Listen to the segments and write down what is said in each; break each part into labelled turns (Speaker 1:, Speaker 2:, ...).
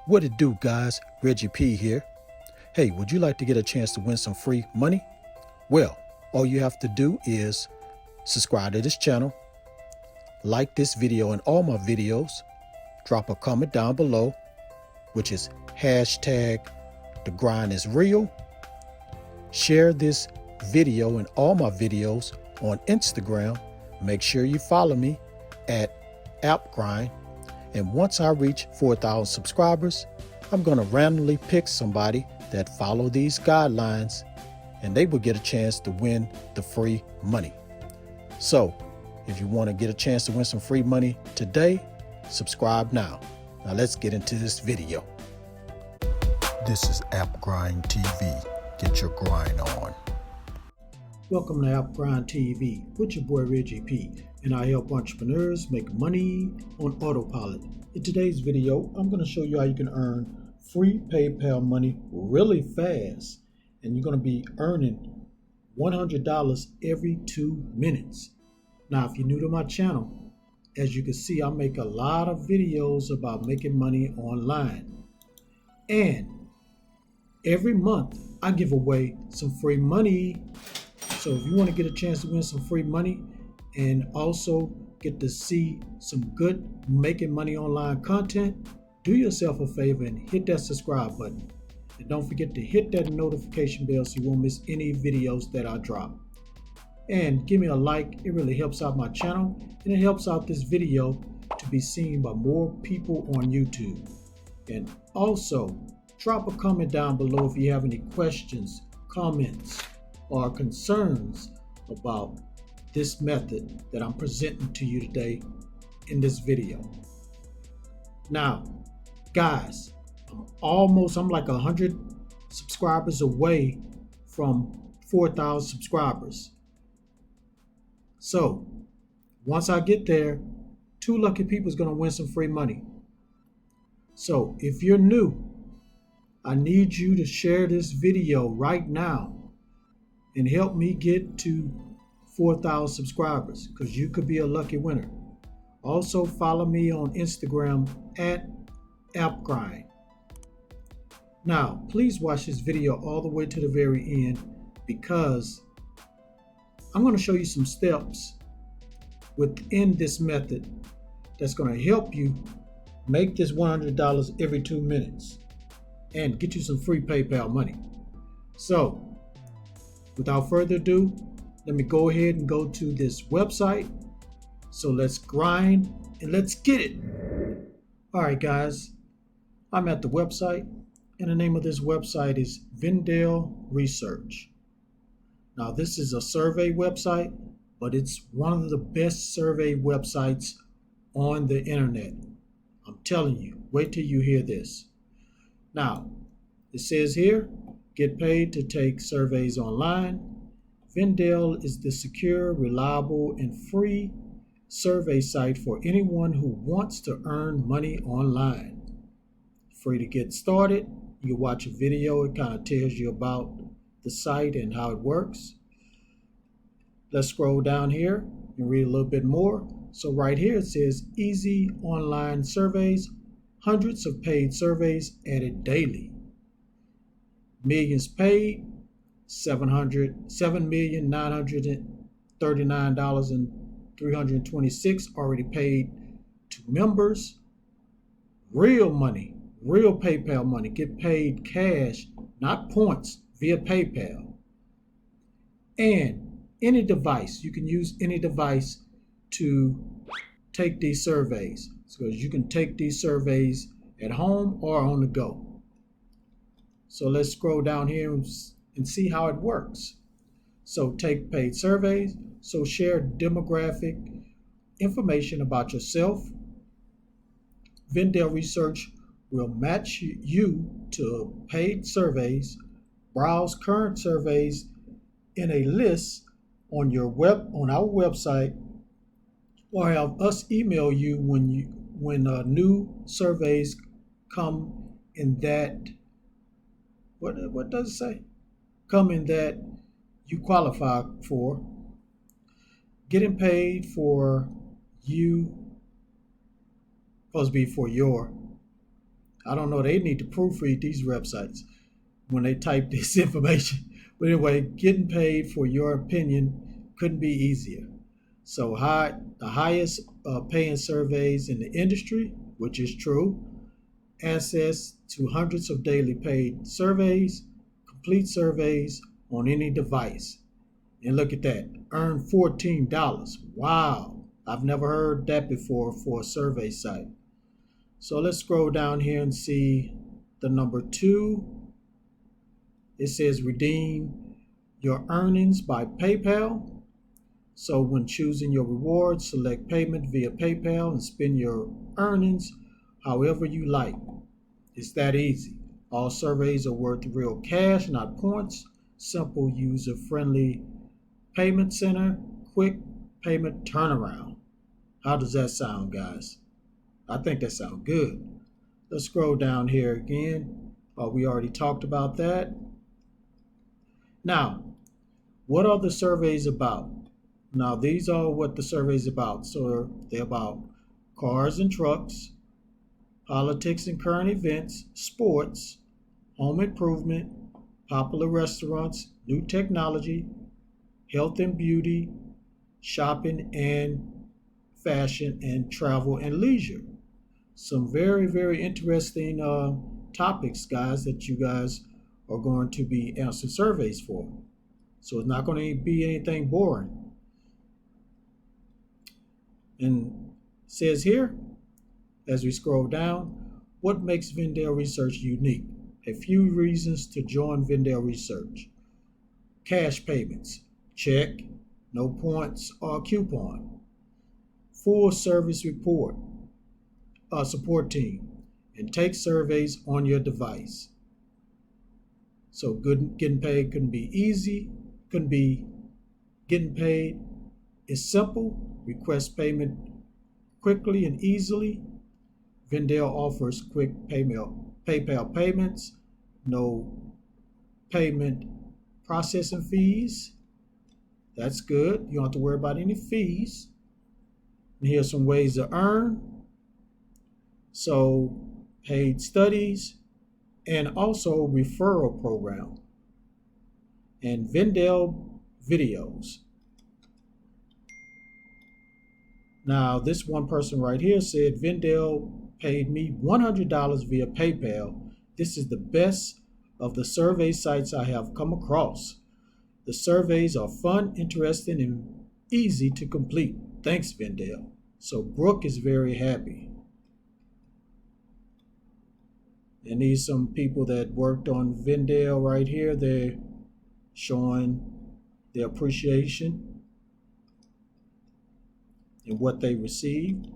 Speaker 1: What it do, guys? Reggie P here. Hey, would you like to get a chance to win some free money? Well, all you have to do is subscribe to this channel, like this video and all my videos, drop a comment down below, which is hashtag the grind is real. Share this video and all my videos on Instagram. Make sure you follow me at appgrind. And once I reach 4,000 subscribers, I'm going to randomly pick somebody that follow these guidelines and they will get a chance to win the free money. So if you want to get a chance to win some free money today, subscribe now. Now let's get into this video. This is App Grind TV. Get your grind on.
Speaker 2: Welcome to App Grind TV with your boy Reggie P, and I help entrepreneurs make money on autopilot. In today's video, I'm going to show you how you can earn free PayPal money really fast, and you're going to be earning $100 every 2 minutes. Now, if you're new to my channel, as you can see, I make a lot of videos about making money online, and every month I give away some free money. So if you want to get a chance to win some free money and also get to see some good making money online content, do yourself a favor and hit that subscribe button. And don't forget to hit that notification bell so you won't miss any videos that I drop. And give me a like, it really helps out my channel and it helps out this video to be seen by more people on YouTube. And also drop a comment down below if you have any questions, comments, or concerns about this method that I'm presenting to you today in this video. Now, guys, I'm like 100 subscribers away from 4,000 subscribers. So once I get there, 2 lucky people is going to win some free money. So if you're new, I need you to share this video right now and help me get to 4,000 subscribers, because you could be a lucky winner. Also follow me on Instagram at appgrind. Now, please watch this video all the way to the very end, because I'm going to show you some steps within this method that's going to help you make this $100 every 2 minutes and get you some free PayPal money. So without further ado, let me go ahead and go to this website. So let's grind and let's get it. All right, guys, I'm at the website, and the name of this website is Vendel Research. Now, this is a survey website, but it's one of the best survey websites on the internet. I'm telling you, wait till you hear this. Now, it says here, get paid to take surveys online. Vendel is the secure, reliable, and free survey site for anyone who wants to earn money online. Free to get started. You watch a video, it kind of tells you about the site and how it works. Let's scroll down here and read a little bit more. So right here it says easy online surveys, hundreds of paid surveys added daily. Millions paid, $7,939,326 already paid to members. Real money, real PayPal money, get paid cash, not points, via PayPal. And any device, you can use any device to take these surveys. So you can take these surveys at home or on the go. So let's scroll down here and see how it works. So take paid surveys. So share demographic information about yourself. Vendel Research will match you to paid surveys. Browse current surveys in a list on our website, or have us email you when new surveys come in that. What does it say? Come in that you qualify for. Getting paid for you, supposed to be for your I don't know. They need to proofread these websites when they type this information. But anyway, getting paid for your opinion couldn't be easier. So the highest paying surveys in the industry, which is true, access to hundreds of daily paid surveys, complete surveys on any device. And look at that, earn $14. Wow, I've never heard that before for a survey site. So let's scroll down here and see the number 2. It says redeem your earnings by PayPal. So when choosing your rewards, select payment via PayPal and spend your earnings however you like. It's that easy. All surveys are worth real cash, not points. Simple, user-friendly payment center, quick payment turnaround. How does that sound, guys? I think that sounds good. Let's scroll down here again. We already talked about that. Now, what are the surveys about? Now, these are what the surveys about. So they're about cars and trucks, politics and current events, sports, home improvement, popular restaurants, new technology, health and beauty, shopping and fashion, and travel and leisure. Some very, very interesting topics, guys, that you guys are going to be answering surveys for. So it's not going to be anything boring. And it says here, as we scroll down, what makes Vendale Research unique? A few reasons to join Vendale Research. Cash payments, check, no points or coupon. Full service support team, and take surveys on your device. So getting paid couldn't be easy, couldn't be getting paid. It's simple. Request payment quickly and easily. Vendale offers quick PayPal payments, no payment processing fees. That's good. You don't have to worry about any fees. And here's some ways to earn. So paid studies and also referral program and Vendale videos. Now, this one person right here said Vendale paid me $100 via PayPal. This is the best of the survey sites I have come across. The surveys are fun, interesting, and easy to complete. Thanks, Vendale. So Brooke is very happy. And these some people that worked on Vendale right here. They're showing their appreciation and what they received.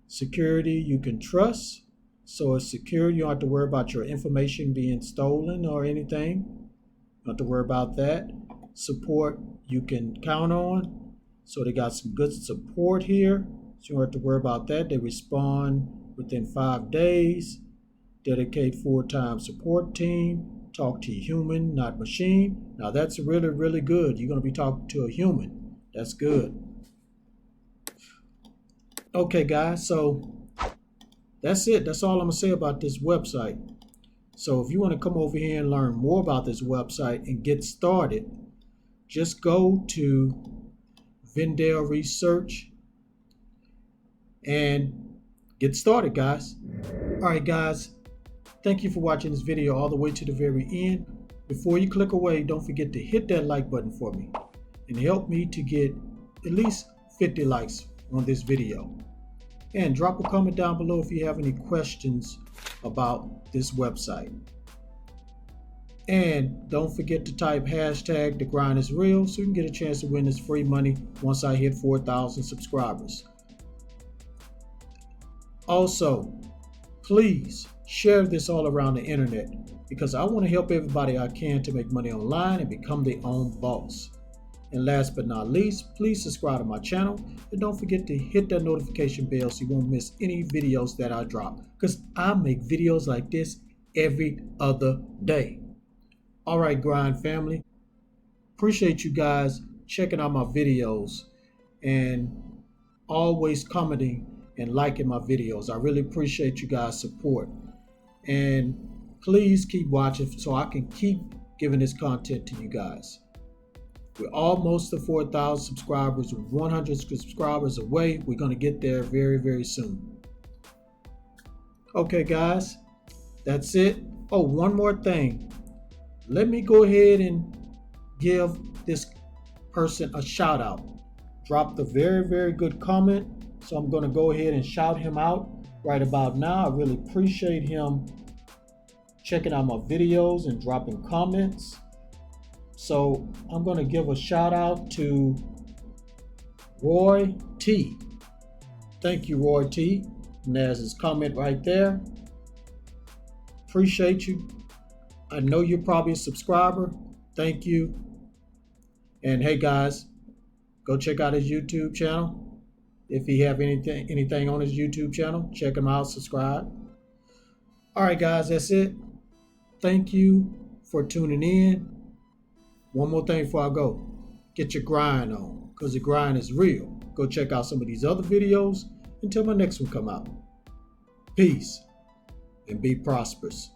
Speaker 2: Security you can trust. So it's secure. You don't have to worry about your information being stolen or anything. You don't have to worry about that. Support you can count on. So they got some good support here. So you don't have to worry about that. They respond within 5 days. Dedicate full-time support team. Talk to a human, not machine. Now that's really, really good. You're going to be talking to a human. That's good. Okay, guys, so that's it. That's all I'm going to say about this website. So if you want to come over here and learn more about this website and get started, just go to Vendale Research and get started, guys. All right, guys, thank you for watching this video all the way to the very end. Before you click away, don't forget to hit that like button for me and help me to get at least 50 likes on this video. And drop a comment down below if you have any questions about this website. And don't forget to type hashtag the grind is real so you can get a chance to win this free money once I hit 4,000 subscribers. Also, please share this all around the internet because I want to help everybody I can to make money online and become their own boss. And last but not least, please subscribe to my channel and don't forget to hit that notification bell so you won't miss any videos that I drop because I make videos like this every other day. All right, Grind family. Appreciate you guys checking out my videos and always commenting and liking my videos. I really appreciate you guys' support. And please keep watching so I can keep giving this content to you guys. We're almost to 4,000 subscribers. We're 100 subscribers away. We're going to get there very, very soon. Okay, guys, that's it. Oh, one more thing. Let me go ahead and give this person a shout out. Dropped a very, very good comment. So I'm going to go ahead and shout him out right about now. I really appreciate him checking out my videos and dropping comments. So I'm going to give a shout out to Roy T. Thank you, Roy T. And there's his comment right there. Appreciate you. I know you're probably a subscriber. Thank you. And hey guys, go check out his YouTube channel. If he have anything on his YouTube channel, check him out, subscribe. All right, guys, that's it. Thank you for tuning in. One more thing before I go. Get your grind on, because the grind is real. Go check out some of these other videos until my next one come out. Peace and be prosperous.